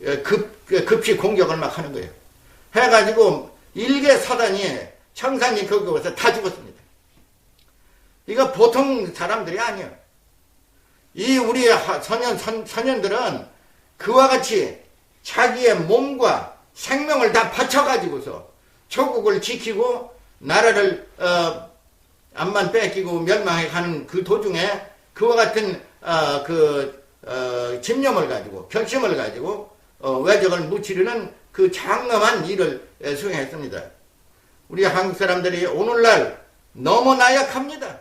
급히 공격을 막 하는 거예요. 해가지고 일개 사단이 청산리 거기 와서 다 죽었습니다. 이거 보통 사람들이 아니에요. 이 우리 선현들은 그와 같이 자기의 몸과 생명을 다 바쳐가지고서 조국을 지키고 나라를 암만 뺏기고 멸망해 가는 그 도중에 그와 같은 집념을 가지고 결심을 가지고 외적을 무찌르는 그 장엄한 일을 수행했습니다. 우리 한국 사람들이 오늘날 너무 나약합니다.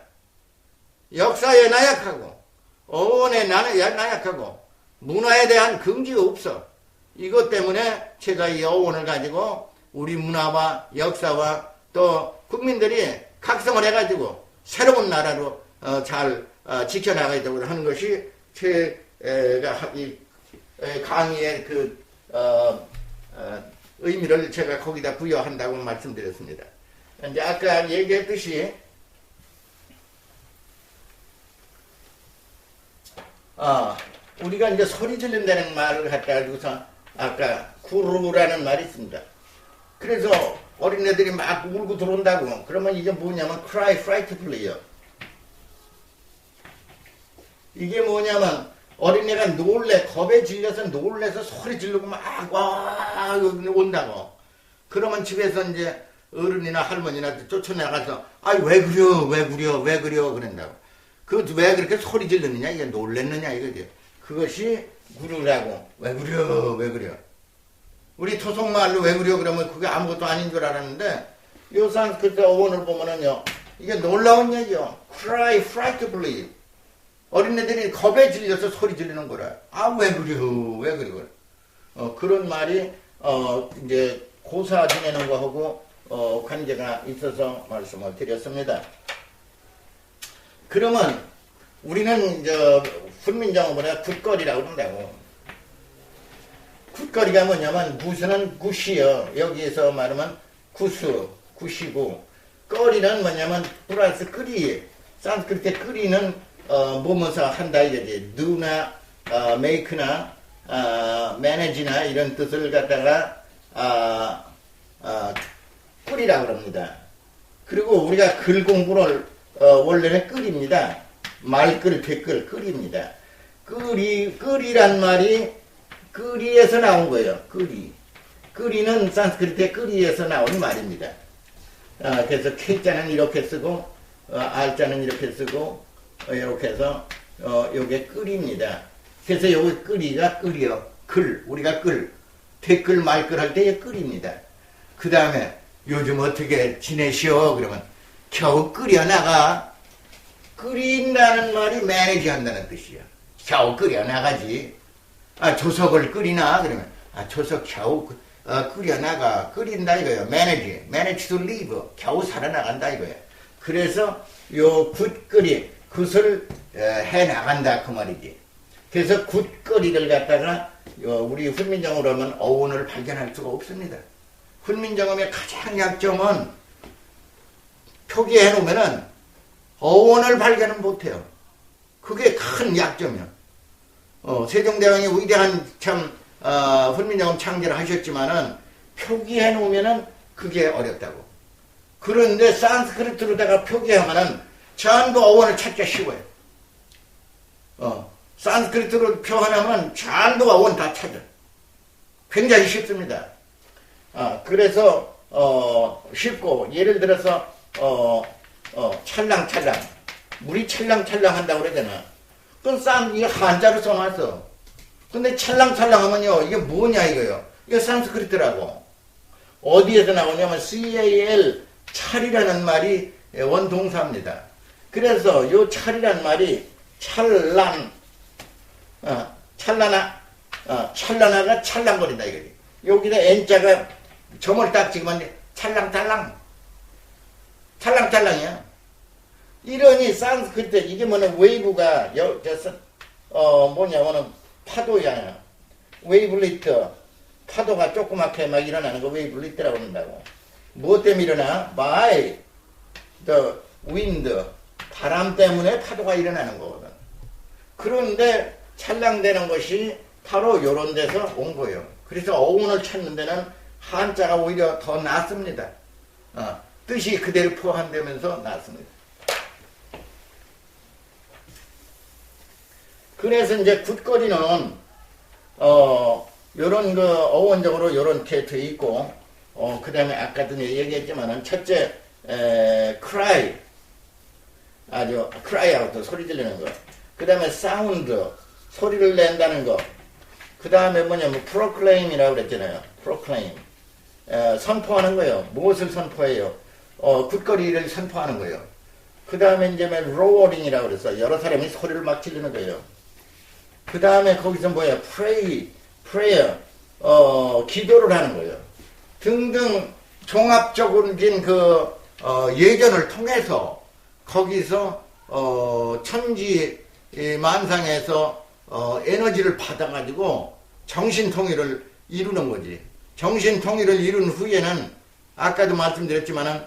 역사에 나약하고 어원에 나약하고 문화에 대한 긍지가 없어. 이것 때문에 제가 이 어원을 가지고 우리 문화와 역사와 또 국민들이 각성을 해가지고 새로운 나라로 잘 지켜나가려고 하는 것이 제가 이 강의의 의미를 제가 거기다 부여한다고 말씀드렸습니다. 이제 아까 얘기했듯이 우리가 이제 소리 지른다는 말을 갖다가지고서 아까 구루라는 말이 있습니다. 그래서 어린애들이 막 울고 들어온다고. 그러면 이게 뭐냐면 cry frightfully요. 이게 뭐냐면 어린애가 겁에 질려서 놀래서 소리 지르고 막 와 온다고. 그러면 집에서 이제 어른이나 할머니나 쫓아나가서 왜 그려 그런다고. 그 왜 그렇게 소리 지르느냐 이게 놀랬느냐 이거지. 그것이 구르라고. 왜 그려. 우리 토속말로 왜 그려 그러면 그게 아무것도 아닌 줄 알았는데 요 산스크리트 어원을 보면은요 이게 놀라운 얘기요. cry frightfully. 어린애들이 겁에 질려서 소리 지르는 거라. 왜 그려. 그런 말이 이제 고사 지내는 거하고 관계가 있어서 말씀을 드렸습니다. 그러면 우리는 훈민정음을 굿거리라고 그런다고. 굿거리가 뭐냐면 구스는 굿이요. 여기에서 말하면 굿이고 거리는 뭐냐면 플러스 끓이. 산스크리트의 끓이는 뭐뭐서 한다 이거지. do나 make나 manage나 이런 뜻을 갖다가 끓이라고 그럽니다. 그리고 우리가 글 공부를 원래는 끓입니다. 말끓, 백끓, 끓입니다. 끓이란 말이 끓이에서 나온 거예요. 끓이는 산스크리트의 끓이에서 나온 말입니다. 그래서 K자는 이렇게 쓰고 R자는 이렇게 쓰고 이렇게 해서 요게 끓입니다. 그래서 요게 끓이가 끓이요. 우리가 댓글 말글 할 때 끓입니다. 그 다음에 요즘 어떻게 지내시오? 그러면 겨우 끓여나가. 끓인다는 말이 매니지 한다는 뜻이야. 겨우 끓여나가지. 조석을 끓이나? 그러면 조석 겨우 끓여나가. 끓인다 이거예요. manage to live. 겨우 살아나간다 이거예요. 그래서 요 굿거리, 굿을 해나간다 그 말이지. 그래서 굿거리를 갖다가 우리 훈민정음으로 하면 어원을 발견할 수가 없습니다. 훈민정음의 가장 약점은 표기해 놓으면은 어원을 발견은 못해요. 그게 큰 약점이야. 세종대왕이 위대한 훈민정음 창제를 하셨지만은 표기해 놓으면은 그게 어렵다고. 그런데 산스크리트로다가 표기하면은 전부 어원을 찾기가 쉬워요. 산스크리트로 표현하면 전부 어원 다 찾아. 굉장히 쉽습니다. 그래서 쉽고 예를 들어서 찰랑찰랑 물이 찰랑찰랑 한다고 그래야 되나? 그건 이게 한자로 써놨어. 근데 찰랑찰랑 하면요 이게 뭐냐 이거요. 이게 산스크리트라고. 어디에서 나오냐면 cal 찰이라는 말이 원동사입니다. 그래서 요 찰이라는 말이 찰나가 찰랑거린다 이거지. 여기다 n자가 점을 딱 찍으면 찰랑찰랑이야. 이러니 산스크리트 이게 뭐냐 웨이브가 뭐냐면은 파도야. 웨이블리트 파도가 조그맣게 막 일어나는 거 웨이블리트라고 한다고. 무엇 때문에 일어나? by the wind 바람 때문에 파도가 일어나는 거거든. 그런데 찰랑대는 것이 바로 요런 데서 온 거예요. 그래서 어원을 찾는 데는 한자가 오히려 더 낫습니다. 뜻이 그대로 포함되면서 낫습니다. 그래서 이제 굿거리는 요런 그 어원적으로 요렇게 돼 있고, 그 다음에 아까도 얘기했지만은 첫째 cry, 아주 cry하고 또 소리 지르는 거. 그 다음에 sound, 소리를 낸다는 거. 그 다음에 뭐냐면 proclaim이라고 그랬잖아요. proclaim, 선포하는 거예요. 무엇을 선포해요? 굿거리를 선포하는 거예요. 그 다음에 이제 roaring이라고 그래서 여러 사람이 소리를 막 지르는 거예요. 그 다음에 거기서 뭐야? prayer, 기도를 하는 거예요. 등등 종합적인 그 예전을 통해서 거기서 천지 만상에서 에너지를 받아가지고 정신통일을 이루는 거지. 정신통일을 이룬 후에는 아까도 말씀드렸지만은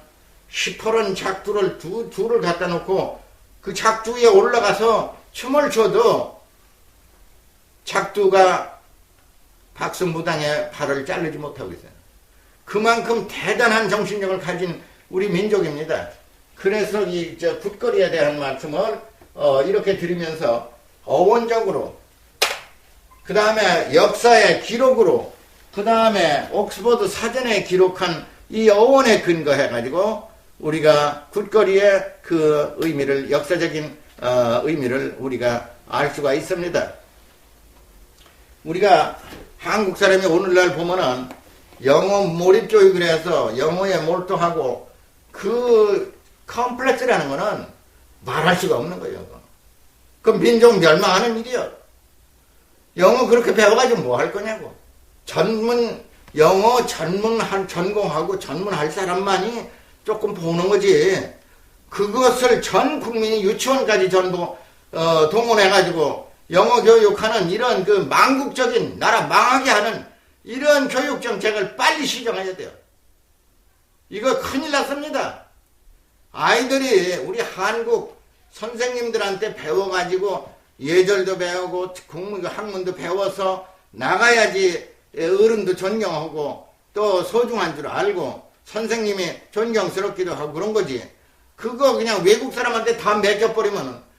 시퍼런 작두를 둘을 갖다 놓고 그 작두 위에 올라가서 춤을 춰도 작두가 박승무당의 발을 자르지 못하고 있어요. 그만큼 대단한 정신력을 가진 우리 민족입니다. 그래서 이 굿거리에 대한 말씀을 이렇게 드리면서 어원적으로, 그 다음에 역사의 기록으로, 그 다음에 옥스퍼드 사전에 기록한 이 어원에 근거해가지고 우리가 굿거리의 그 의미를, 역사적인 의미를 우리가 알 수가 있습니다. 우리가 한국 사람이 오늘날 보면은 영어 몰입교육을 해서 영어에 몰두하고 그 컴플렉스라는 거는 말할 수가 없는 거예요. 그 민족 멸망하는 일이요. 영어 그렇게 배워가지고 뭐 할 거냐고. 영어 전공하고 전문할 사람만이 조금 보는 거지. 그것을 전 국민이 유치원까지 전부 동원해가지고 영어 교육하는 이런 그 망국적인, 나라 망하게 하는 이런 교육 정책을 빨리 시정해야 돼요. 이거 큰일 났습니다. 아이들이 우리 한국 선생님들한테 배워가지고 예절도 배우고 학문도 배워서 나가야지 어른도 존경하고 또 소중한 줄 알고 선생님이 존경스럽기도 하고 그런 거지. 그거 그냥 외국 사람한테 다 맡겨버리면은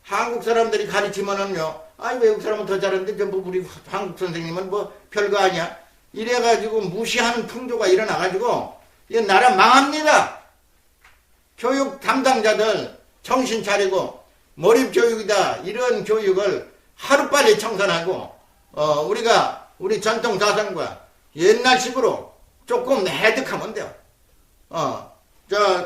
한국 사람들이 가르치면은요, 아이 외국 사람은 더 잘하는데 전부 우리 한국 선생님은 뭐 별거 아니야. 이래가지고 무시하는 풍조가 일어나가지고 이 나라 망합니다. 교육 담당자들 정신 차리고 몰입교육이다 이런 교육을 하루빨리 청산하고 우리가 우리 전통 사상과 옛날식으로 조금 해득하면 돼요.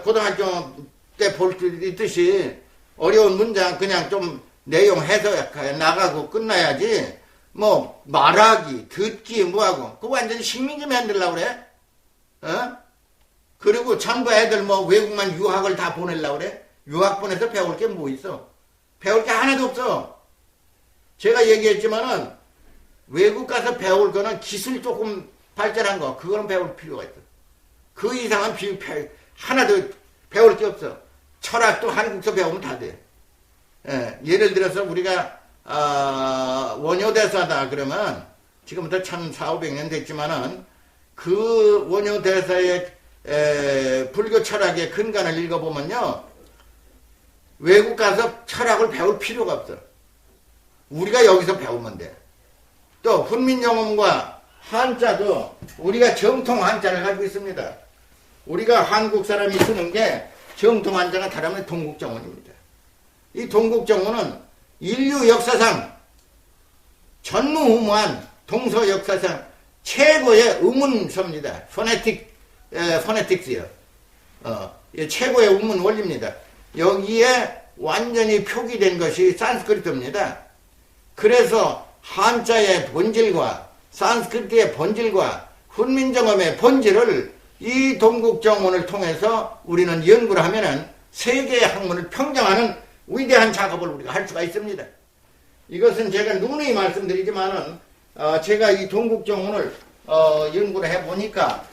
고등학교 때 볼 수 있듯이 어려운 문장 그냥 좀 내용 해석해 나가고 끝나야지 뭐 말하기 듣기 뭐하고 그거 완전히 식민지 만들려고 그래. 그리고 전부 애들 뭐 외국만 유학을 다 보내려고 그래. 유학 보내서 배울 게 뭐 있어. 배울 게 하나도 없어. 제가 얘기했지만은 외국 가서 배울 거는 기술 조금 발전한 거 그거는 배울 필요가 있어. 그 이상은 하나도 배울 게 없어. 철학도 한국서 배우면 다 돼. 예를 들어서 우리가 원효대사다 그러면 지금부터 1400~1500년 됐지만은 그 원효대사의 불교 철학의 근간을 읽어보면요, 외국 가서 철학을 배울 필요가 없어. 우리가 여기서 배우면 돼. 또 훈민정음과 한자도 우리가 정통 한자를 가지고 있습니다. 우리가 한국 사람이 쓰는 게 정통 한자가 다르면 동국정원입니다. 이 동국정원은 인류 역사상 전무후무한 동서 역사상 최고의 의문서입니다. 포네틱스요. 최고의 의문 원리입니다. 여기에 완전히 표기된 것이 산스크리트입니다. 그래서 한자의 본질과 산스크리트의 본질과 훈민정음의 본질을 이 동국정원을 통해서 우리는 연구를 하면은 세계의 학문을 평정하는 위대한 작업을 우리가 할 수가 있습니다. 이것은 제가 누누이 말씀드리지만은 제가 이 동국정원을 연구를 해보니까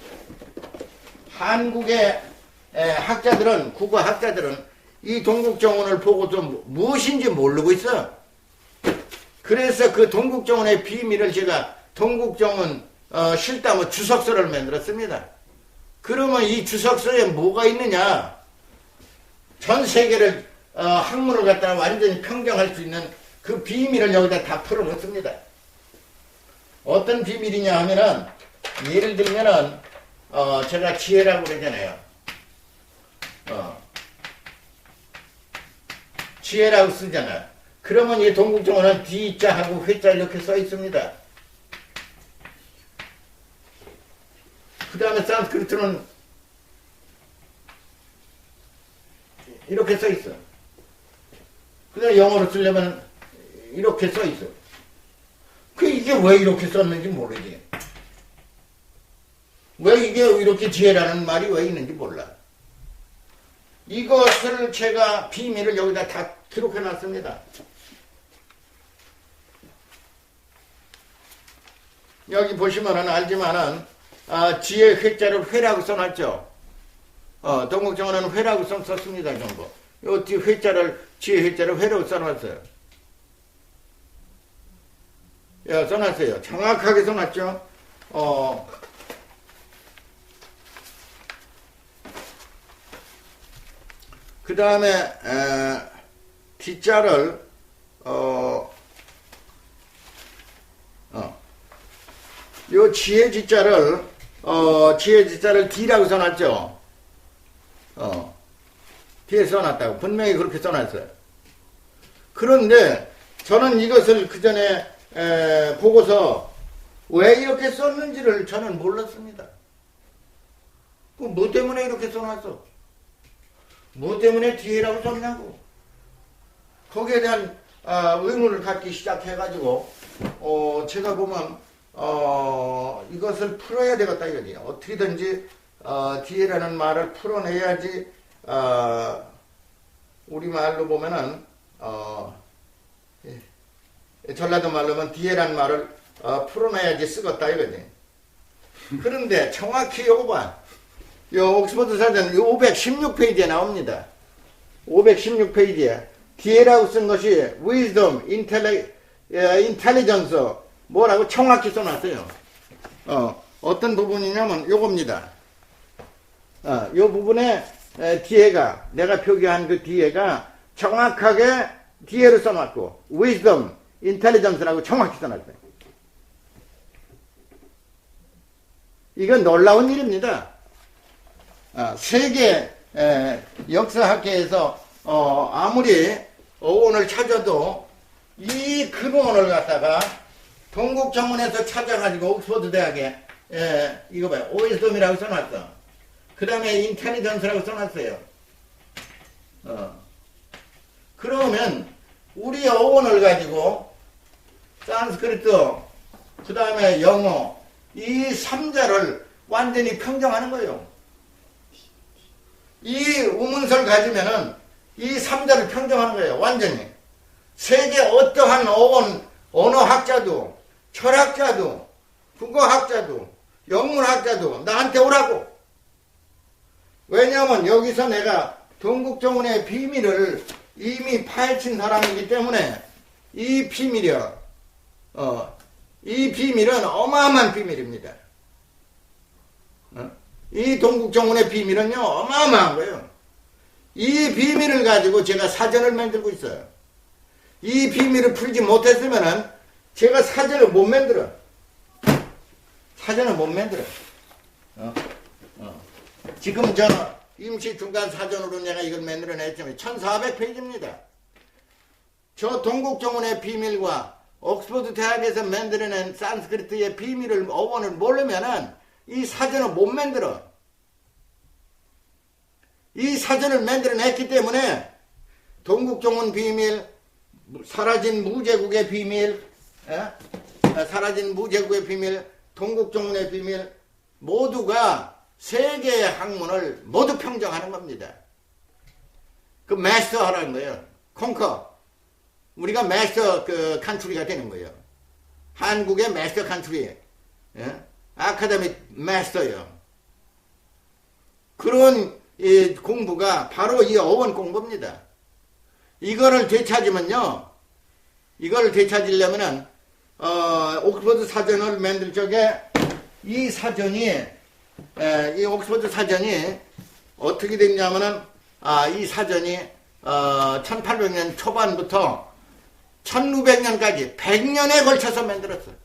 한국의 학자들은, 국어 학자들은 이 동국정원을 보고 좀 무엇인지 모르고 있어. 그래서 그 동국정원의 비밀을 제가 동국정원 실담의 주석서를 만들었습니다. 그러면 이 주석서에 뭐가 있느냐? 전 세계를 학문을 갖다가 완전히 평정할 수 있는 그 비밀을 여기다 다 풀어놓습니다. 어떤 비밀이냐 하면은 예를 들면은 제가 지혜라고 그러잖아요. 지혜라고 쓰잖아요. 그러면 이 동국정원은 D자하고 회자 이렇게 써 있습니다. 그 다음에 산스크리트는 이렇게 써 있어. 그 다음에 영어로 쓰려면 이렇게 써 있어. 이게 왜 이렇게 썼는지 모르지. 왜 이게 이렇게 지혜라는 말이 왜 있는지 몰라. 이것을 제가 비밀을 여기다 다 기록해 놨습니다. 여기 보시면은 알지만은 지혜 회자를 회라고 써놨죠. 동국정원은 회라고 썼습니다. 전부. 요 뒤 회자를 지혜 회자를 회라고 써놨어요. 써놨어요. 정확하게 써놨죠. 그 다음에 D자를 요 지혜 D자를 D라고 써놨죠. 뒤에 써놨다고 분명히 그렇게 써놨어요. 그런데 저는 이것을 그 전에 보고서 왜 이렇게 썼는지를 저는 몰랐습니다. 뭐 때문에 이렇게 써놨어? 뭐 때문에 뒤에라고 썼냐고. 거기에 대한 의문을 갖기 시작해가지고 제가 보면 이것을 풀어야 되겠다 이거지. 어떻게든지 뒤에라는 말을 풀어내야지 우리말로 보면은 전라도 말로 하면 뒤에라는 말을 풀어내야지 쓰겠다 이거지. 그런데 정확히 요거 봐. 요 옥스퍼드 사전 516페이지에 나옵니다. 516페이지에 뒤에라고 쓴 것이 wisdom, intelligence 뭐라고 정확히 써놨어요. 어떤 부분이냐면 요겁니다. 요 부분에 뒤에가 내가 표기한 그 뒤에가 정확하게 뒤에로 써놨고 wisdom, intelligence라고 정확히 써놨어요. 이건 놀라운 일입니다. 세계 역사학계에서 아무리 어원을 찾아도 이 근원을 갖다가 동국정원에서 찾아가지고 옥스퍼드 대학에 이거 봐요. 오이스돔이라고 써놨어. 그 다음에 인텔리전스라고 써놨어요. 그러면 우리 어원을 가지고 산스크리트 그 다음에 영어 이 3자를 완전히 평정하는 거예요. 이 우문서를 가지면은 이 3자를 평정하는 거예요. 완전히. 세계 어떠한 어원, 언어학자도, 철학자도, 국어학자도, 영문학자도 나한테 오라고. 왜냐하면 여기서 내가 동국정원의 비밀을 이미 파헤친 사람이기 때문에 이 비밀이요. 이 비밀은 어마어마한 비밀입니다. 이 동국정원의 비밀은요, 어마어마한 거예요. 이 비밀을 가지고 제가 사전을 만들고 있어요. 이 비밀을 풀지 못했으면은 제가 사전을 못 만들어. 사전을 못 만들어. 지금 저 임시 중간 사전으로 내가 이걸 만들어냈지만 1400페이지입니다. 저 동국정원의 비밀과 옥스퍼드 대학에서 만들어낸 산스크리트의 비밀을 어원을 모르면은 이 사전을 못 만들어. 이 사전을 만들어냈기 때문에 동국정원 비밀, 사라진 무제국의 비밀, 사라진 무제국의 비밀, 동국정원의 비밀 모두가 세계의 학문을 모두 평정하는 겁니다. 그 마스터 하라는 거예요. 콩커. 우리가 마스터 그 칸트리가 되는 거예요. 한국의 마스터 칸트리. 아카데믹 마스터예요. 그런 이 공부가 바로 이 어원 공부입니다. 이거를 되찾으면요, 이걸 되찾으려면은 옥스퍼드 사전을 만들 적에 이 사전이 이 옥스퍼드 사전이 어떻게 됐냐면은 이 사전이 1800년 초반부터 1900년까지 100년에 걸쳐서 만들었어요.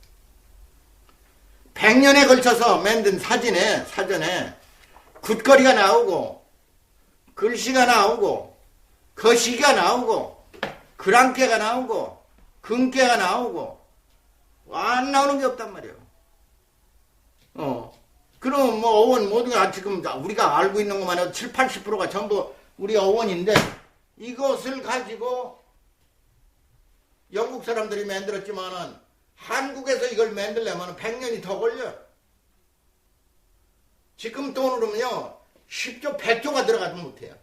100년에 걸쳐서 만든 사전에 굿거리가 나오고 글씨가 나오고 거시기가 나오고 그랑깨가 나오고 금깨가 나오고 안 나오는 게 없단 말이에요. 그럼 뭐 어원 모두가 지금 우리가 알고 있는 것만 해도 7, 80%가 전부 우리 어원인데 이것을 가지고 영국 사람들이 만들었지만은 한국에서 이걸 만들려면 100년이 더 걸려. 지금 돈으로는요 10조, 100조가 들어가도 못해요.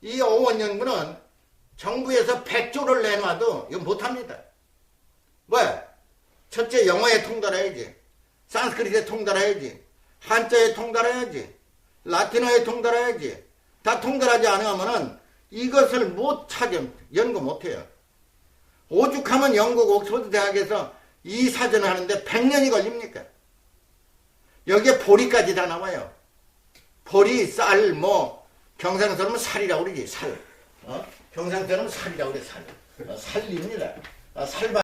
이 어원 연구는 정부에서 100조를 내놔도 이거 못합니다. 왜? 첫째 영어에 통달해야지, 산스크릿에 통달해야지, 한자에 통달해야지, 라틴어에 통달해야지. 다 통달하지 않으면은 이것을 못 찾아 연구 못해요. 오죽하면 영국 옥스퍼드 대학에서 이 사전을 하는데 100년이 걸립니까? 여기에 보리까지 다 나와요. 보리, 쌀, 경상도 사람은 살이라고 그러지, 살. 경상도 사람은 살이라고 그래, 살. 살입니다. 살바